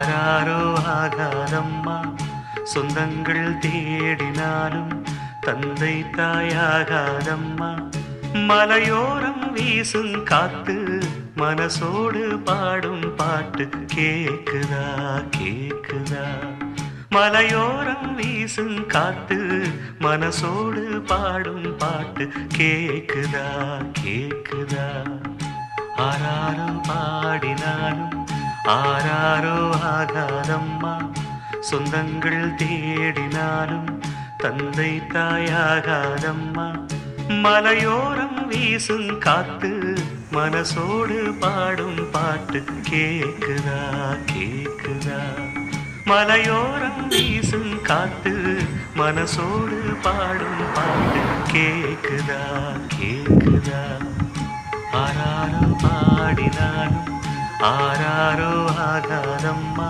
யாரோ ஆகாதம்மா, சொந்தங்கள் தேடினாலும் தந்தை தாயாகாதம்மா. மலையோரம் வீசும் காத்து மனசோடு பாடும் பாட்டு கேக்குதா கேக்குதா. மலையோரம் வீசும் காத்து மனசோடு பாடும் பாட்டு கேக்குதா கேக்குதா. ஆராரும் பாடினாலும் ஆராரோ ஆகாதம்மா, சொந்தங்கள் தேடினாலும் தந்தை தாயாகாதம்மா. மலையோரம் வீசும் காத்து மனசோடு பாடும் பாட்டு கேக்குதா கேக்குதா. மலையோரம் வீசும் காத்து மனசோடு பாடும் பாட்டு கேக்குதா கேக்குதா. ஆராரோ பாடினாலும் ஆராரோ ஆகாதம்மா,